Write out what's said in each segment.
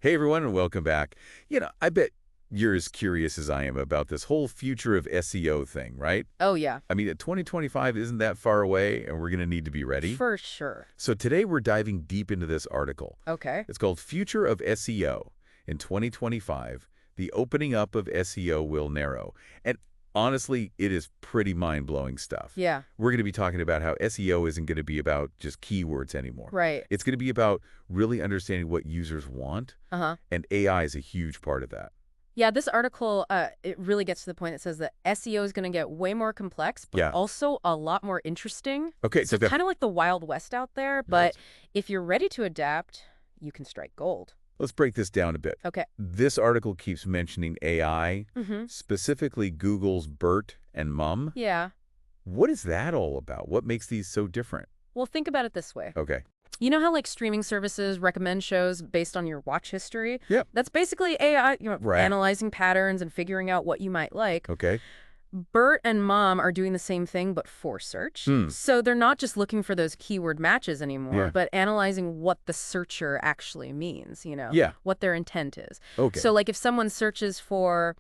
Hey everyone, and welcome back. I bet you're as curious as I am about this whole future of SEO thing, right? Oh, yeah, 2025 isn't that far away, and we're going to need to be ready. for sure. So today we're diving deep into this article. Okay. It's called Future of SEO. In 2025, the opening up of SEO will narrow. And honestly, it is pretty mind-blowing stuff. Yeah, We're going to be talking about how SEO isn't going to be about just keywords anymore. right. It's going to be about really understanding what users want, Uh-huh. and AI is a huge part of that. Yeah, this article, it really gets to the point. It says that SEO is going to get way more complex, but Yeah. also a lot more interesting. Okay, So so kind of like the Wild West out there, but if you're ready to adapt, you can strike gold. let's break this down a bit. Okay. This article keeps mentioning AI, Mm-hmm. specifically Google's BERT and MUM. Yeah. What is that all about? What makes these so different? Well, think about it this way. Okay. You know how like streaming services recommend shows based on your watch history? Yep. That's basically AI, Right. analyzing patterns and figuring out what you might like. Okay. Bert and Mom are doing the same thing, but for search. Hmm. So they're not just looking for those keyword matches anymore, Yeah. but analyzing what the searcher actually means, Yeah. what their intent is. Okay. So like if someone searches for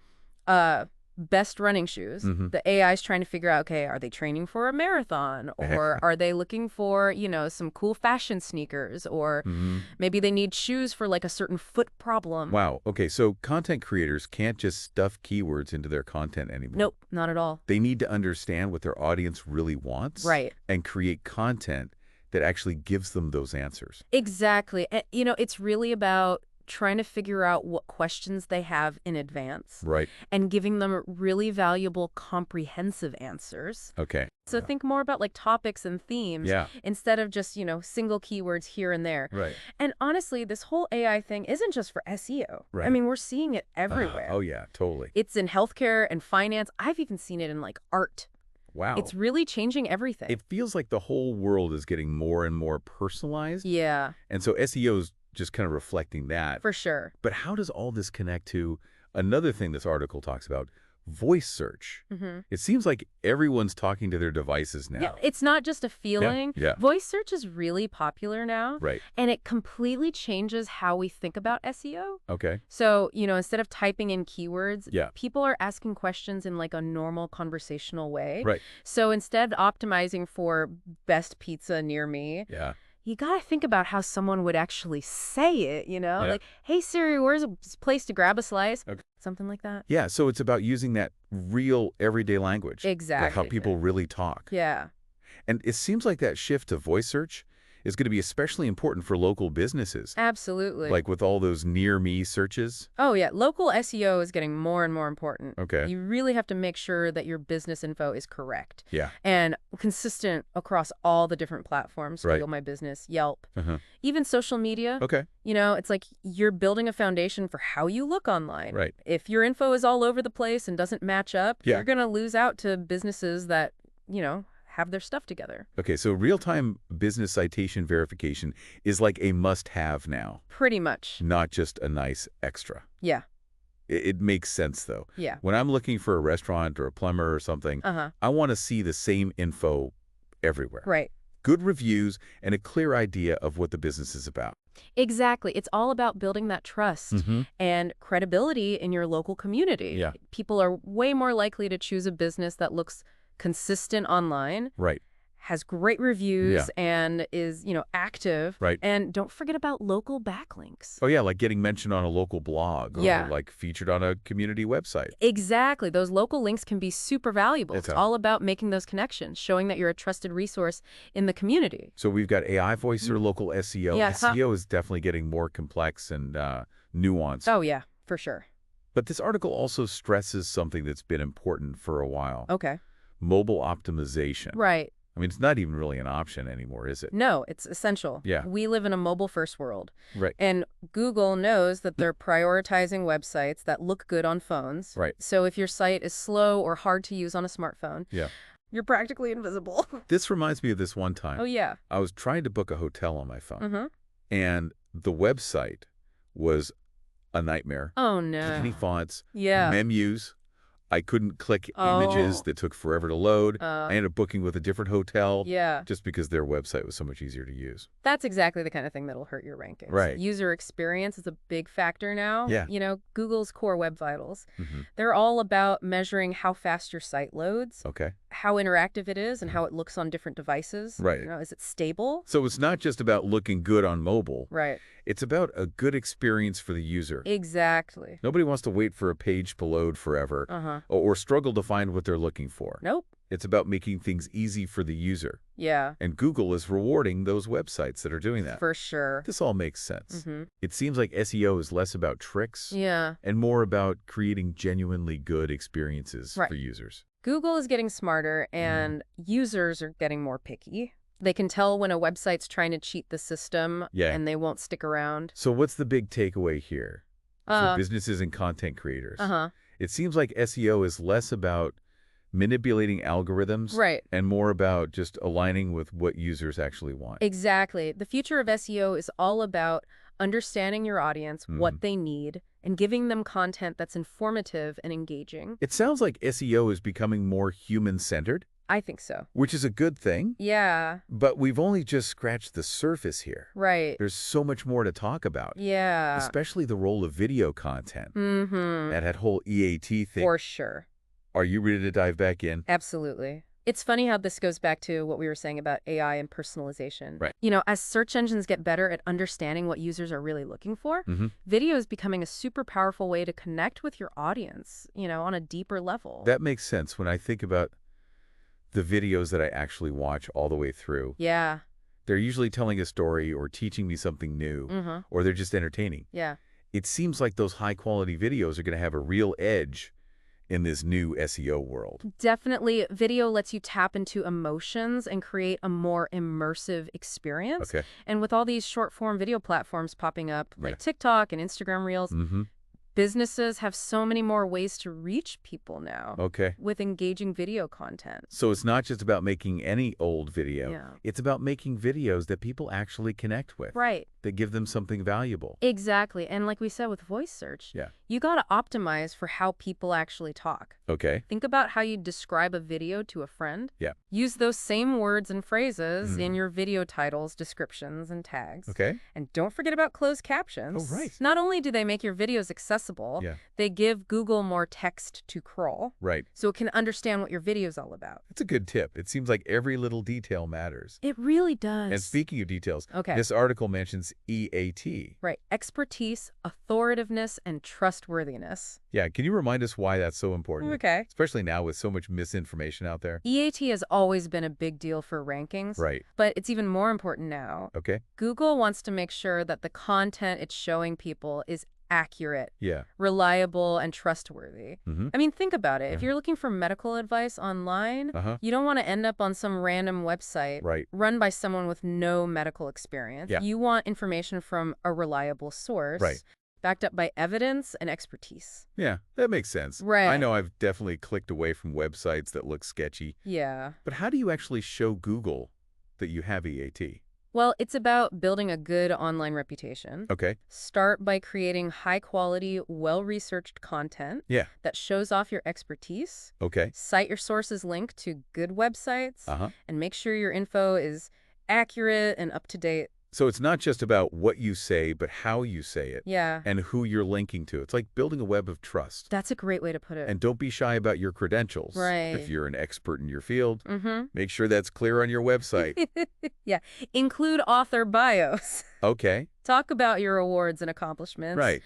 best running shoes, Mhm. the AI is trying to figure out, okay, are they training for a marathon? Or are they looking for, some cool fashion sneakers? Or Mhm. maybe they need shoes for like a certain foot problem. Wow. Okay, so content creators can't just stuff keywords into their content anymore. Nope, not at all. They need to understand what their audience really wants. Right. And create content that actually gives them those answers. Exactly. And, it's really about trying to figure out what questions they have in advance Right. and giving them really valuable, comprehensive answers. Okay. So think more about like topics and themes Yeah. instead of just, single keywords here and there. Right. And honestly, this whole AI thing isn't just for SEO. Right. I mean, we're seeing it everywhere. Oh, yeah, totally. It's in healthcare and finance. I've even seen it in like art. Wow. It's really changing everything. It feels like the whole world is getting more and more personalized. Yeah, And so SEO is just kind of reflecting that. for sure. But how does all this connect to another thing this article talks about, voice search? Mm-hmm. It seems like everyone's talking to their devices now. Yeah, it's not just a feeling. Yeah. Voice search is really popular now. Right. And it completely changes how we think about SEO. Okay. So, instead of typing in keywords, Yeah. people are asking questions in like a normal conversational way. Right. So instead of optimizing for best pizza near me, Yeah. you got to think about how someone would actually say it, Yeah. Like, hey Siri, where's a place to grab a slice? Okay. Something like that. Yeah, so it's about using that real everyday language. Exactly. Like how people really talk. Yeah. And it seems like that shift to voice search is going to be especially important for local businesses. Absolutely. Like with all those near-me searches. Oh, yeah. Local SEO is getting more and more important. Okay. You really have to make sure that your business info is correct Yeah. and consistent across all the different platforms. Right. Google My Business, Yelp, Uh-huh. even social media. Okay. It's like you're building a foundation for how you look online. Right. If your info is all over the place and doesn't match up, Yeah. you're going to lose out to businesses that, have their stuff together. Okay, so real-time business citation verification is like a must-have now, Pretty much. not just a nice extra. Yeah. It makes sense, though. Yeah. When I'm looking for a restaurant or a plumber or something, Uh-huh. I want to see the same info everywhere. Right. Good reviews and a clear idea of what the business is about. Exactly. It's all about building that trust Mm-hmm. and credibility in your local community. Yeah. People are way more likely to choose a business that looks consistent online, Right. has great reviews, Yeah. and is, active. Right. And don't forget about local backlinks. Oh, yeah, like getting mentioned on a local blog or Yeah. like featured on a community website. Exactly. Those local links can be super valuable. It's It's all about making those connections, showing that you're a trusted resource in the community. So we've got AI voice or local SEO. Yeah, SEO is definitely getting more complex and nuanced. Oh, yeah, for sure. But this article also stresses something that's been important for a while. Okay. Mobile optimization. Right. I mean, it's not even really an option anymore, is it? No, it's essential. Yeah. We live in a mobile-first world. Right. And Google knows that they're prioritizing websites that look good on phones. Right. So if your site is slow or hard to use on a smartphone, Yeah. you're practically invisible. This reminds me of this one time. Oh, yeah. I was trying to book a hotel on my phone, Mm-hmm. and the website was a nightmare. Oh, Tiny no. fonts, Yeah. menus. I couldn't click images Oh, that took forever to load. uh, I ended up booking with a different hotel yeah. just because their website was so much easier to use. That's exactly the kind of thing that'll hurt your rankings. Right. User experience is a big factor now. Yeah. Google's core web vitals. Hmm. They're all about measuring how fast your site loads, Okay. how interactive it is, and Mhm. how it looks on different devices. Right. Is it stable? So it's not just about looking good on mobile. Right. It's about a good experience for the user. Exactly. Nobody wants to wait for a page to load forever Uh-huh. or struggle to find what they're looking for. Nope. It's about making things easy for the user. Yeah, And Google is rewarding those websites that are doing that. for sure. This all makes sense. Mm-hmm. It seems like SEO is less about tricks Yeah. and more about creating genuinely good experiences Right. for users. Google is getting smarter and users are getting more picky. They can tell when a website's trying to cheat the system Yeah. and they won't stick around. So what's the big takeaway here for Uh, businesses and content creators? uh-huh. It seems like SEO is less about manipulating algorithms Right. and more about just aligning with what users actually want. Exactly. The future of SEO is all about understanding your audience, what they need, and giving them content that's informative and engaging. It sounds like SEO is becoming more human-centered, I think so. which is a good thing, Yeah, but we've only just scratched the surface here. right. There's so much more to talk about, Yeah. especially the role of video content. Mm-hmm. That whole EAT thing. For sure. Are you ready to dive back in? Absolutely. It's funny how this goes back to what we were saying about AI and personalization. Right. As search engines get better at understanding what users are really looking for, Mm-hmm. video is becoming a super powerful way to connect with your audience, on a deeper level. That makes sense when I think about the videos that I actually watch all the way through. Yeah. They're usually telling a story or teaching me something new, Mm-hmm. or they're just entertaining. Yeah. It seems like those high-quality videos are going to have a real edge in this new SEO world. Definitely, video lets you tap into emotions and create a more immersive experience. Okay. And with all these short-form video platforms popping up, like Yeah. TikTok and Instagram Reels, Mm-hmm. businesses have so many more ways to reach people now Okay. with engaging video content. So it's not just about making any old video. Yeah. It's about making videos that people actually connect with, Right. that give them something valuable. Exactly. And like we said with voice search, Yeah. you got to optimize for how people actually talk. Okay. Think about how you describe a video to a friend. Yeah. Use those same words and phrases in Mhm. your video titles, descriptions, and tags. Okay. And don't forget about closed captions. Oh, right. Not only do they make your videos accessible, Yeah. they give Google more text to crawl, Right. so it can understand what your video's all about. That's a good tip. It seems like every little detail matters. It really does. And speaking of details, Okay. this article mentions EAT. Right. Expertise, authoritativeness, and trustworthiness. Yeah, can you remind us why that's so important? Okay. Especially now with so much misinformation out there. EAT has always been a big deal for rankings, Right. but it's even more important now. Okay. Google wants to make sure that the content it's showing people is accurate, Yeah. reliable, and trustworthy. Mm-hmm. I mean, think about it. If Yeah. you're looking for medical advice online, Uh-huh. you don't want to end up on some random website Right. run by someone with no medical experience. Yeah. You want information from a reliable source, Right. backed up by evidence and expertise. Yeah, that makes sense. Right. I know I've definitely clicked away from websites that look sketchy. Yeah. But how do you actually show Google that you have EAT? Well, it's about building a good online reputation. Okay. Start by creating high-quality, well-researched content Yeah. that shows off your expertise. Okay. Cite your sources linked to good websites, Uh-huh. and make sure your info is accurate and up to date. So it's not just about what you say, but how you say it Yeah, and who you're linking to. It's like building a web of trust. that's a great way to put it. And don't be shy about your credentials. Right. If you're an expert in your field, Mm-hmm. make sure that's clear on your website. Yeah. Include author bios. Okay. Talk about your awards and accomplishments. Right.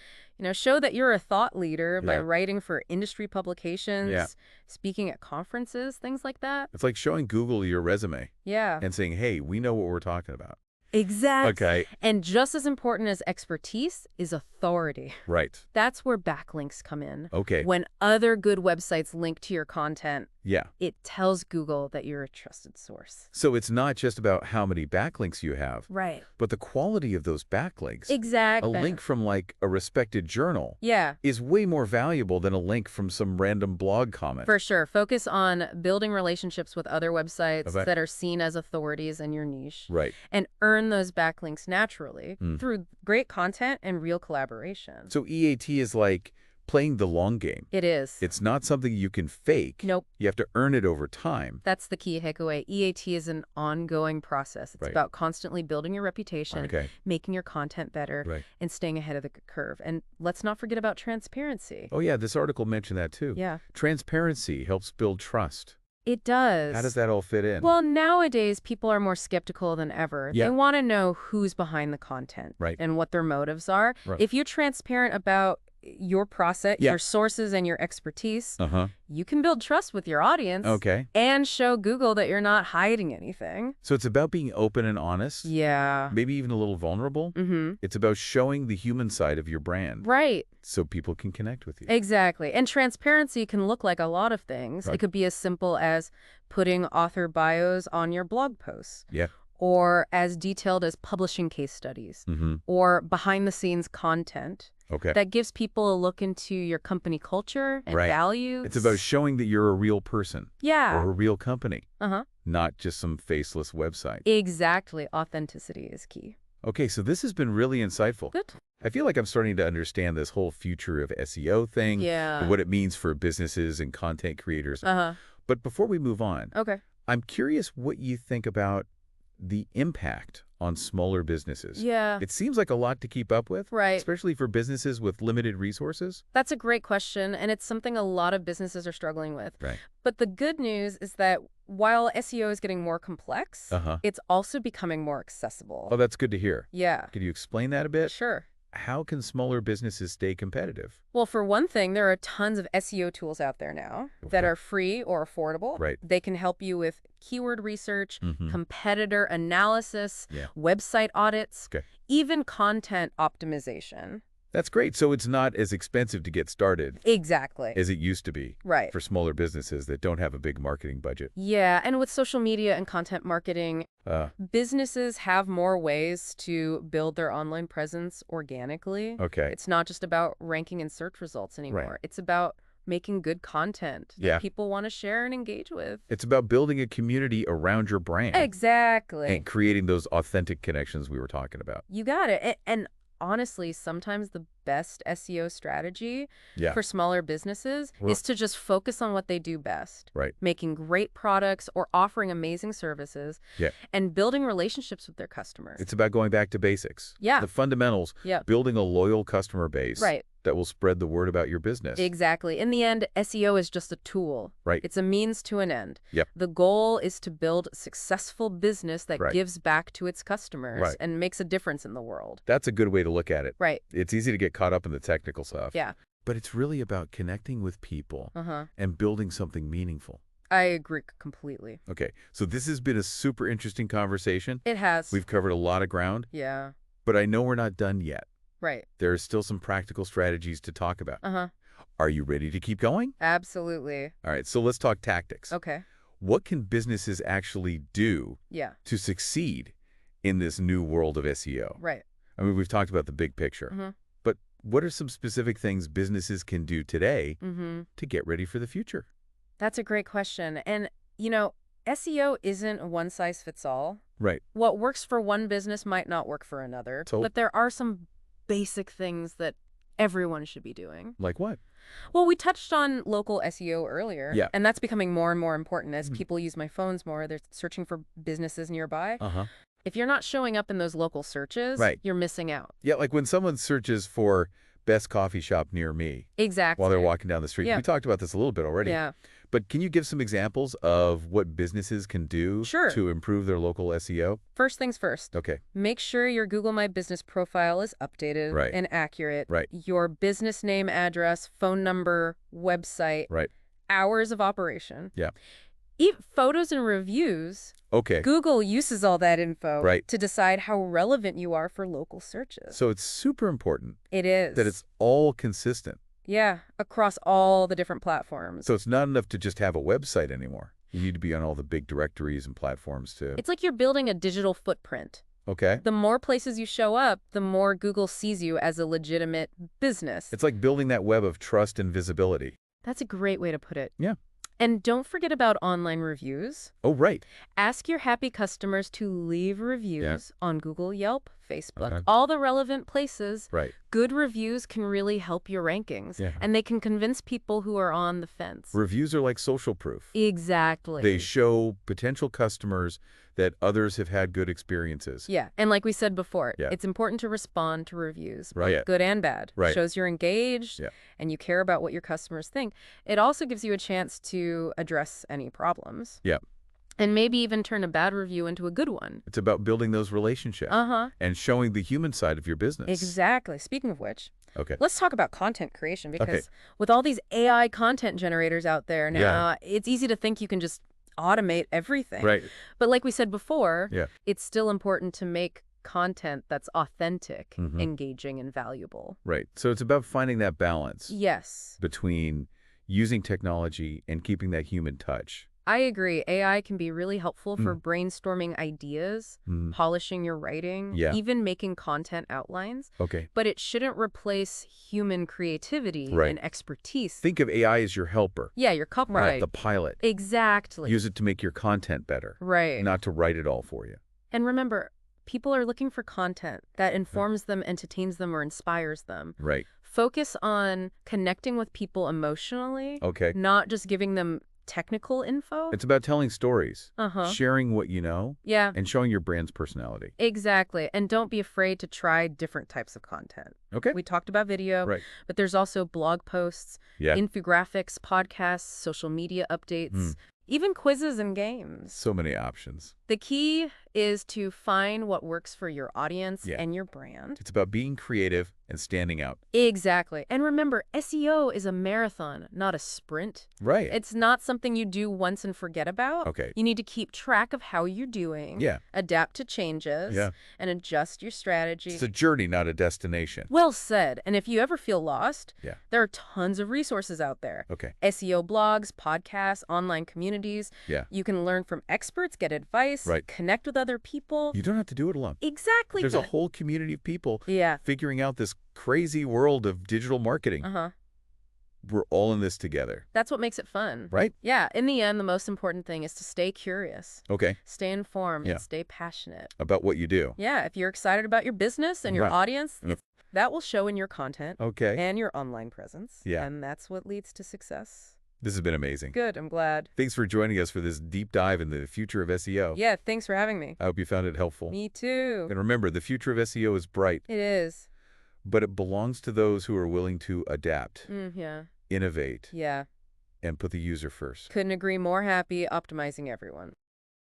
Show that you're a thought leader by Yeah. writing for industry publications, Yeah. speaking at conferences, things like that. It's like showing Google your resume Yeah. and saying, hey, we know what we're talking about. Exactly. Okay. And just as important as expertise is authority. Right. That's where backlinks come in. Okay. When other good websites link to your content, Yeah. it tells Google that you're a trusted source. So it's not just about how many backlinks you have, Right. but the quality of those backlinks. Exactly. A link from like a respected journal Yeah, is way more valuable than a link from some random blog comment. for sure. Focus on building relationships with other websites Okay. that are seen as authorities in your niche. Right. And earn those backlinks naturally Mm. through great content and real collaboration. So EAT is like playing the long game. It is. It's not something you can fake. Nope. You have to earn it over time. That's the key takeaway. EAT is an ongoing process. It's Right. about constantly building your reputation, Okay. making your content better, Right. and staying ahead of the curve. And let's not forget about transparency. Oh, yeah, this article mentioned that too. Yeah. Transparency helps build trust. It does. How does that all fit in? Well, nowadays, people are more skeptical than ever. Yeah. They want to know who's behind the content Right. and what their motives are. Right. If you're transparent about your process, Yeah. your sources, and your expertise, Uh-huh. you can build trust with your audience Okay. and show Google that you're not hiding anything. So it's about being open and honest, Yeah. maybe even a little vulnerable. Mm-hmm. It's about showing the human side of your brand Right. so people can connect with you. Exactly. And transparency can look like a lot of things. Right. It could be as simple as putting author bios on your blog posts, Yeah. or as detailed as publishing case studies, Mm-hmm. or behind-the-scenes content Okay. that gives people a look into your company culture and Right. values. It's about showing that you're a real person or Yeah. a real company, Uh-huh. not just some faceless website. Exactly. Authenticity is key. Okay, so this has been really insightful. Good. I feel like I'm starting to understand this whole future of SEO thing, Yeah. and what it means for businesses and content creators. Uh-huh. But before we move on, Okay. I'm curious what you think about the impact on smaller businesses. Yeah. It seems like a lot to keep up with, Right. especially for businesses with limited resources. That's a great question, and it's something a lot of businesses are struggling with. Right. But the good news is that while SEO is getting more complex, Uh-huh. it's also becoming more accessible. Oh, that's good to hear. Yeah. Could you explain that a bit? Sure. How can smaller businesses stay competitive? Well, for one thing, there are tons of SEO tools out there now that Okay. are free or affordable. Right. They can help you with keyword research, Mhm. competitor analysis, Yeah. website audits, Okay. even content optimization. That's great. So it's not as expensive to get started Exactly. as it used to be Right. for smaller businesses that don't have a big marketing budget. Yeah, and with social media and content marketing, businesses have more ways to build their online presence organically. Okay. It's not just about ranking in search results anymore. Right. It's about making good content that Yeah. people want to share and engage with. It's about building a community around your brand Exactly. and creating those authentic connections we were talking about. You got it. And honestly, sometimes the best SEO strategy Yeah. for smaller businesses Well- is to just focus on what they do best. Right. Making great products or offering amazing services Yeah. and building relationships with their customers. It's about going back to basics. Yeah. The fundamentals. Yeah. Building a loyal customer base. Right. That will spread the word about your business. Exactly. In the end, SEO is just a tool. Right. It's a means to an end. Yep. The goal is to build a successful business that Right. gives back to its customers Right. and makes a difference in the world. That's a good way to look at it. Right. It's easy to get caught up in the technical stuff. Yeah. But it's really about connecting with people Uh-huh. and building something meaningful. I agree completely. Okay, so this has been a super interesting conversation. It has. We've covered a lot of ground, Yeah. but I know we're not done yet. Right. There are still some practical strategies to talk about. Uh-huh. Are you ready to keep going? Absolutely. All right, so let's talk tactics. Okay. What can businesses actually do Yeah. to succeed in this new world of SEO? Right. I mean, we've talked about the big picture, Mhm. but what are some specific things businesses can do today Mm-hmm. to get ready for the future? That's a great question. And, SEO isn't a one-size-fits-all. Right. What works for one business might not work for another. But there are some basic things that everyone should be doing. Like what? Well, we touched on local SEO earlier. Yeah. And that's becoming more and more important as people use my phones more. They're searching for businesses nearby. Uh-huh. If you're not showing up in those local searches, Right. you're missing out. Yeah, like when someone searches for best coffee shop near me Exactly. while they're walking down the street. Yeah. We talked about this a little bit already. Yeah. But can you give some examples of what businesses can do Sure. to improve their local SEO? First things first. Okay. Make sure your Google My Business profile is updated Right. and accurate. Right. Your business name, address, phone number, website, Right. hours of operation. Yeah. Photos and reviews. Okay. Google uses all that info Right. to decide how relevant you are for local searches. So it's super important It is. that it's all consistent. Yeah, across all the different platforms. So it's not enough to just have a website anymore. You need to be on all the big directories and platforms too. It's like you're building a digital footprint. Okay. The more places you show up, the more Google sees you as a legitimate business. It's like building that web of trust and visibility. That's a great way to put it. Yeah. And don't forget about online reviews. Oh, right. Ask your happy customers to leave reviews on Google, Yelp, Facebook, Okay. all the relevant places. Right. Good reviews can really help your rankings, Yeah. and they can convince people who are on the fence. Reviews are like social proof. Exactly. They show potential customers that others have had good experiences. Yeah, and like we said before, Yeah. it's important to respond to reviews, Right. Yeah. good and bad. Right. Shows you're engaged Yeah. and you care about what your customers think. It also gives you a chance to address any problems. Yeah. And maybe even turn a bad review into a good one. It's about building those relationships and showing the human side of your business. Exactly. Speaking of which, Okay. let's talk about content creation, because with all these AI content generators out there now, it's easy to think you can just automate everything. Right. But like we said before, Yeah. it's still important to make content that's authentic, engaging, and valuable. Right. So it's about finding that balance Yes. between using technology and keeping that human touch. I agree. AI can be really helpful for brainstorming ideas, polishing your writing, even making content outlines. Okay. But it shouldn't replace human creativity and expertise. Think of AI as your helper. Yeah, your right. The pilot. Exactly. Use it to make your content better. Right. Not to write it all for you. And remember, people are looking for content that informs them, entertains them, or inspires them. Right. Focus on connecting with people emotionally, not just giving them technical info. It's about telling stories, sharing what you know, and showing your brand's personality. Exactly. And don't be afraid to try different types of content. Okay. We talked about video, but there's also blog posts, infographics, podcasts, social media updates, even quizzes and games. So many options. The key is to find what works for your audience and your brand. It's about being creative and standing out. Exactly. And remember, SEO is a marathon, not a sprint. Right. It's not something you do once and forget about. Okay. You need to keep track of how you're doing, adapt to changes, and adjust your strategy. It's a journey, not a destination. Well said. And if you ever feel lost, there are tons of resources out there. Okay. SEO blogs, podcasts, online communities. Yeah. You can learn from experts, get advice, connect with other people. You don't have to do it alone. Exactly. There's a whole community of people figuring out this crazy world of digital marketing. We're all in this together. That's what makes it fun. Right? Yeah. In the end, the most important thing is to stay curious. Okay. Stay informed and stay passionate. About what you do. Yeah. If you're excited about your business and your audience, that will show in your content and your online presence. Yeah. And that's what leads to success. This has been amazing. Good. I'm glad. Thanks for joining us for this deep dive into the future of SEO. Yeah. Thanks for having me. I hope you found it helpful. Me too. And remember, the future of SEO is bright. It is. But it belongs to those who are willing to adapt, innovate, Yeah. and put the user first. Couldn't agree more. Happy optimizing everyone.